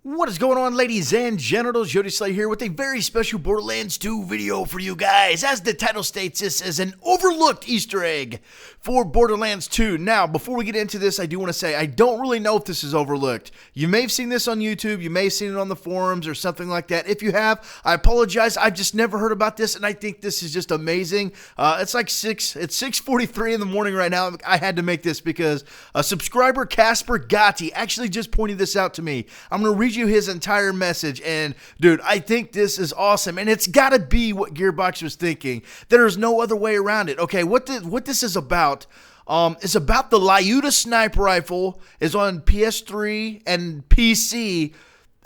What is going on, ladies and genitals? Jody Slay here with a very special Borderlands 2 video for you guys. As the title states, this is an overlooked Easter egg for Borderlands 2. Now, before we get into this, I do want to say I don't really know if this is overlooked. You may have seen this on YouTube, you may have seen it on the forums or something like that. If you have, I apologize. I've just never heard about this, and I think this is just amazing. It's 6:43 in the morning right now. I had to make this because a subscriber, Casper Gotti, actually just pointed this out to me. I'm going to read you his entire message, and dude, I think this is awesome, and it's got to be what Gearbox was thinking. There's no other way around it. Okay, what this is about is about the Lyuda sniper rifle. Is on PS3 and PC,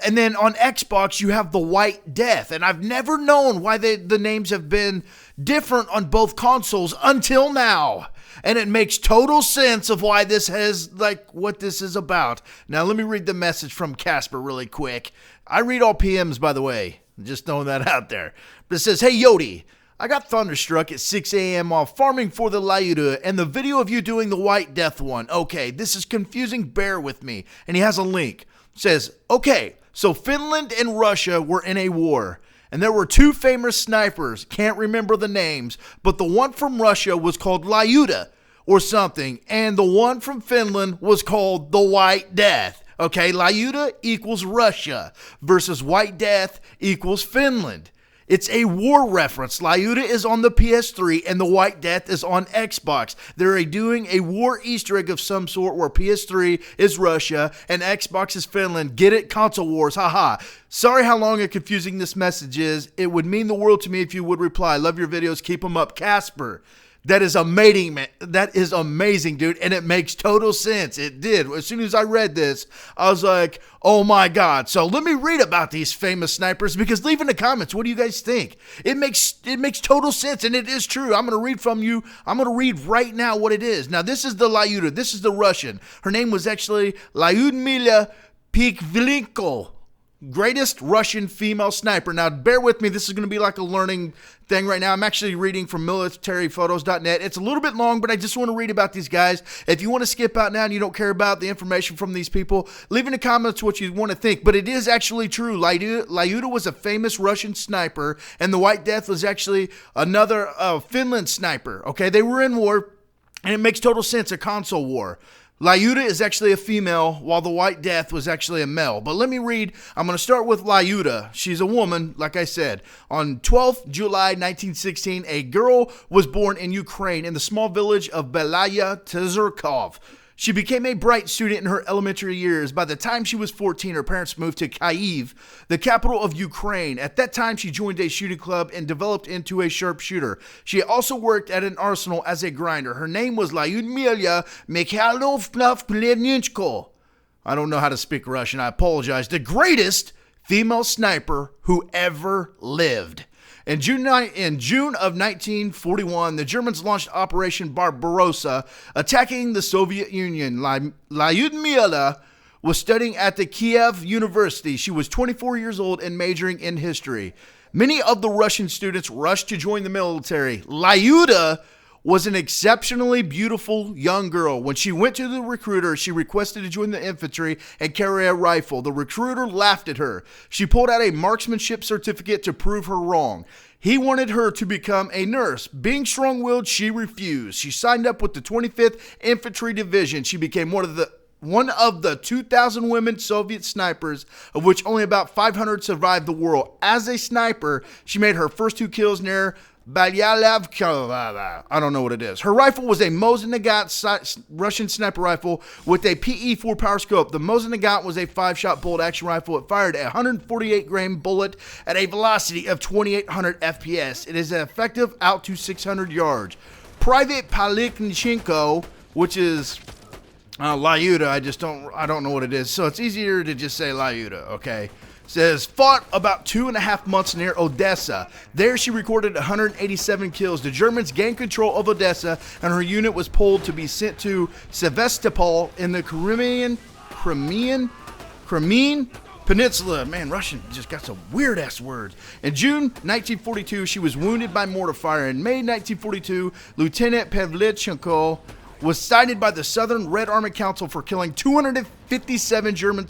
and then on Xbox you have the White Death, and I've never known why the names have been different on both consoles until now. And it makes total sense of why this has, what this is about. Now, let me read the message from Casper really quick. I read all PMs, by the way. Just throwing that out there. But it says, "Hey, Yodi, I got thunderstruck at 6 a.m. while farming for the Lyuda, and the video of you doing the White Death one. Okay, this is confusing. Bear with me." And he has a link. It says, "Okay, so Finland and Russia were in a war. And there were two famous snipers, can't remember the names, but the one from Russia was called Lyuda or something, and the one from Finland was called the White Death." Okay, Lyuda equals Russia versus White Death equals Finland. It's a war reference. Lyuda is on the PS3 and the White Death is on Xbox. They're doing a war Easter egg of some sort where PS3 is Russia and Xbox is Finland. Get it? Console wars. Haha. Sorry how long and confusing this message is. It would mean the world to me if you would reply. Love your videos. Keep them up. Casper. That is amazing, man. That is amazing, dude. And it makes total sense. It did. As soon as I read this, I was like, oh my God. So let me read about these famous snipers, because leave in the comments, what do you guys think? It makes total sense, and it is true. I'm going to read from you. I'm going to read right now what it is. Now, this is the Lyuda. This is the Russian. Her name was actually Lyudmila Pikvilenko. Greatest Russian female sniper. Now, bear with me. This is going to be like a learning thing right now. I'm actually reading from militaryphotos.net. It's a little bit long, but I just want to read about these guys. If you want to skip out now and you don't care about the information from these people, leave in the comments what you want to think. But it is actually true. Lyuda was a famous Russian sniper, and the White Death was actually another Finland sniper. Okay, they were in war, and it makes total sense, a console war. Lyuda is actually a female, while the White Death was actually a male. But let me read. I'm going to start with Lyuda. She's a woman, like I said. On 12th July 1916, a girl was born in Ukraine in the small village of Belaya Tzerkov. She became a bright student in her elementary years. By the time she was 14, her parents moved to Kyiv, the capital of Ukraine. At that time, she joined a shooting club and developed into a sharpshooter. She also worked at an arsenal as a grinder. Her name was Lyudmila Mikhailovna Plenitschko. I don't know how to speak Russian. I apologize. The greatest female sniper who ever lived. In June of 1941, the Germans launched Operation Barbarossa, attacking the Soviet Union. Lyudmila was studying at the Kiev University. She was 24 years old and majoring in history. Many of the Russian students rushed to join the military. Lyuda was an exceptionally beautiful young girl. When she went to the recruiter, she requested to join the infantry and carry a rifle. The recruiter laughed at her. She pulled out a marksmanship certificate to prove her wrong. He wanted her to become a nurse. Being strong-willed, she refused. She signed up with the 25th Infantry Division. She became one of the 2,000 women Soviet snipers, of which only about 500 survived the war. As a sniper, she made her first 2 kills near Balyalavka. I don't know what it is. Her rifle was a Mosin Nagant Russian sniper rifle with a PE4 power scope. The Mosin Nagant was a 5-shot bolt action rifle. It fired a 148-grain bullet at a velocity of 2,800 FPS. It is effective out to 600 yards. Private Paliknichenko, which is Lyuda, I don't know what it is, so it's easier to just say Lyuda, okay? Says, fought about 2.5 months near Odessa. There she recorded 187 kills. The Germans gained control of Odessa, and her unit was pulled to be sent to Sevastopol in the Crimean Peninsula. Man, Russian just got some weird-ass words. In June 1942, she was wounded by mortar fire. In May 1942, Lieutenant Pavlichenko was cited by the Southern Red Army Council for killing 257 German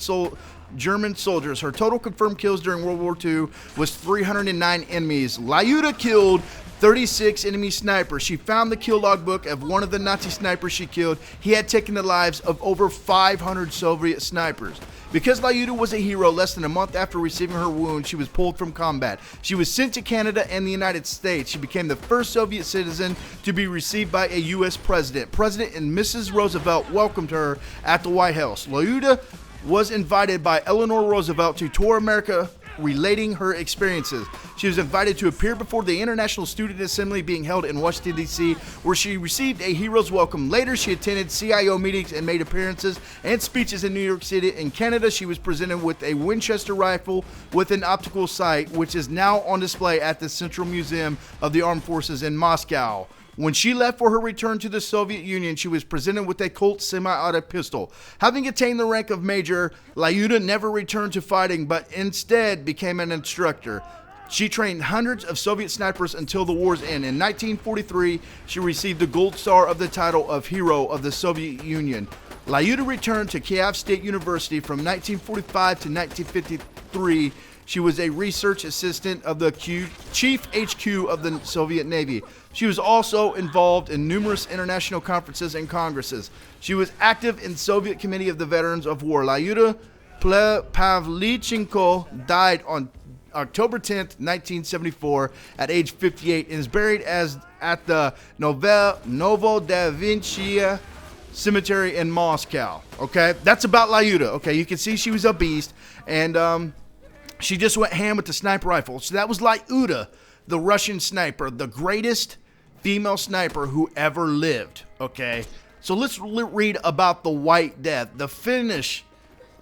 German soldiers. Her total confirmed kills during World War II was 309 enemies. Lyuda killed 36 enemy snipers. She found the kill log book of one of the Nazi snipers she killed. He had taken the lives of over 500 Soviet snipers. Because Lyuda was a hero, less than a month after receiving her wound, she was pulled from combat. She was sent to Canada and the United States. She became the first Soviet citizen to be received by a U.S. president. President and Mrs. Roosevelt welcomed her at the White House. Lyuda was invited by Eleanor Roosevelt to tour America, relating her experiences. She was invited to appear before the International Student Assembly being held in Washington, D.C., where she received a hero's welcome. Later, she attended CIO meetings and made appearances and speeches in New York City. In Canada, she was presented with a Winchester rifle with an optical sight, which is now on display at the Central Museum of the Armed Forces in Moscow. When she left for her return to the Soviet Union, she was presented with a Colt semi-automatic pistol. Having attained the rank of major, Lyuda never returned to fighting, but instead became an instructor. She trained hundreds of Soviet snipers until the war's end. In 1943, she received the Gold Star of the title of Hero of the Soviet Union. Lyuda returned to Kiev State University from 1945 to 1953. She was a research assistant of the Chief HQ of the Soviet Navy. She was also involved in numerous international conferences and congresses. She was active in Soviet Committee of the Veterans of War. Lyuda Pavlichenko died on October 10th, 1974 at age 58 and is buried at the Novodevichy Cemetery in Moscow. Okay, that's about Lyuda. Okay, you can see she was a beast, and she just went ham with the sniper rifle. So that was Lyuda, the Russian sniper, the greatest female sniper who ever lived. Okay, so let's read about the White Death, the Finnish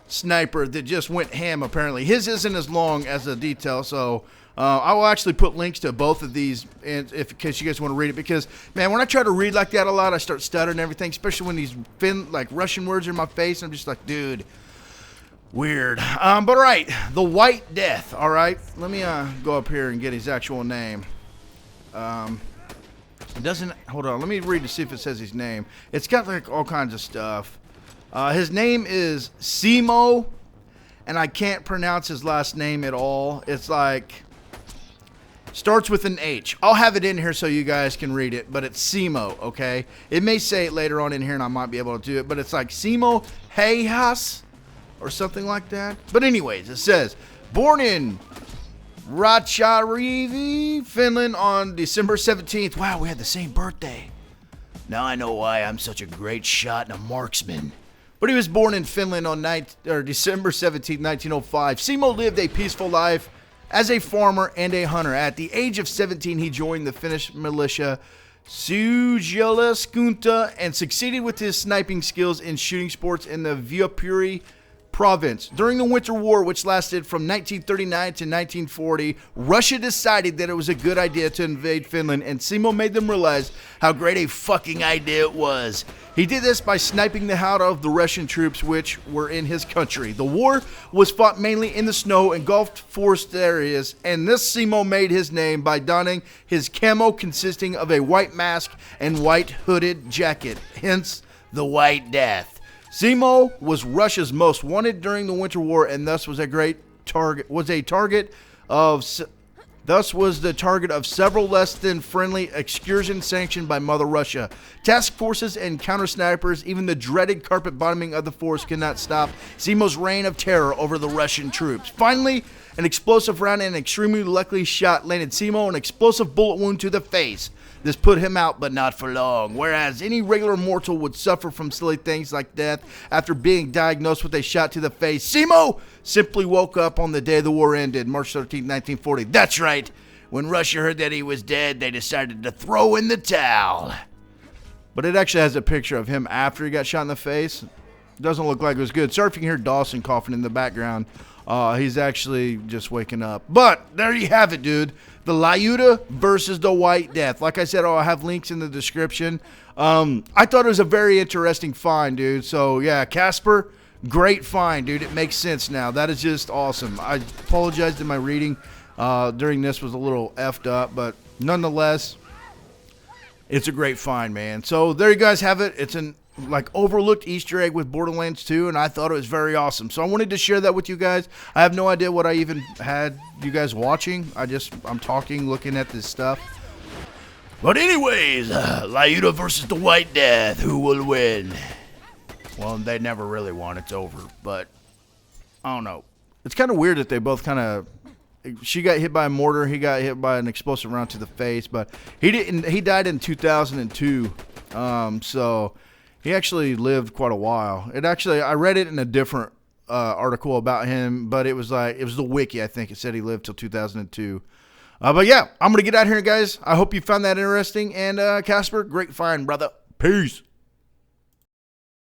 sniper that just went ham. Apparently, his isn't as long as the detail, so I will actually put links to both of these in case you guys want to read it. Because man, when I try to read like that a lot, I start stuttering and everything, especially when these Russian words are in my face. I'm just like, dude. Weird. But all right, the White Death. All right, let me go up here and get his actual name. It doesn't. Hold on. Let me read to see if it says his name. It's got like all kinds of stuff. His name is Simo, and I can't pronounce his last name at all. It's like starts with an H. I'll have it in here so you guys can read it, but it's Simo. Okay. It may say it later on in here, and I might be able to do it, but it's like Simo Heihas, or something like that. But anyways, it says, born in Ratcharivy, Finland on December 17th. Wow, we had the same birthday. Now I know why I'm such a great shot and a marksman. But he was born in Finland on December 17th, 1905. Simo lived a peaceful life as a farmer and a hunter. At the age of 17, he joined the Finnish militia Suojeluskunta and succeeded with his sniping skills in shooting sports in the Viipuri province. During the Winter War, which lasted from 1939 to 1940, Russia decided that it was a good idea to invade Finland, and Simo made them realize how great a fucking idea it was. He did this by sniping the hell out of the Russian troops which were in his country. The war was fought mainly in the snow engulfed forest areas, and this Simo made his name by donning his camo consisting of a white mask and white hooded jacket, hence the White Death. Simo was Russia's most wanted during the Winter War, and thus was the target of several less than friendly excursions sanctioned by Mother Russia. Task forces and counter snipers, even the dreaded carpet bombing of the force, could not stop Simo's reign of terror over the Russian troops. Finally, an explosive round and an extremely lucky shot landed Simo an explosive bullet wound to the face. This put him out, but not for long. Whereas any regular mortal would suffer from silly things like death after being diagnosed with a shot to the face, Simo simply woke up on the day the war ended, March 13, 1940. That's right. When Russia heard that he was dead, they decided to throw in the towel. But it actually has a picture of him after he got shot in the face. Doesn't look like it was good. Sorry if you can hear Dawson coughing in the background. He's actually just waking up. But there you have it, dude. The Lyuda versus the White Death. Like I said, I'll have links in the description. I thought it was a very interesting find, dude. So, yeah, Casper, great find, dude. It makes sense now. That is just awesome. I apologize that my reading during this was a little effed up, but nonetheless, it's a great find, man. So there you guys have it. It's an like overlooked Easter egg with Borderlands 2, and I thought it was very awesome. So I wanted to share that with you guys. I have no idea what I even had you guys watching. I'm talking, looking at this stuff. But anyways, Lyuda versus the White Death. Who will win? Well, they never really won. It's over. But I don't know. It's kind of weird that they both kind of. She got hit by a mortar. He got hit by an explosive round to the face. But he didn't. He died in 2002. So he actually lived quite a while. I read it in a different article about him, but it was the wiki. I think it said he lived till 2002. But yeah, I'm going to get out here, guys. I hope you found that interesting. And Casper, great find, brother. Peace.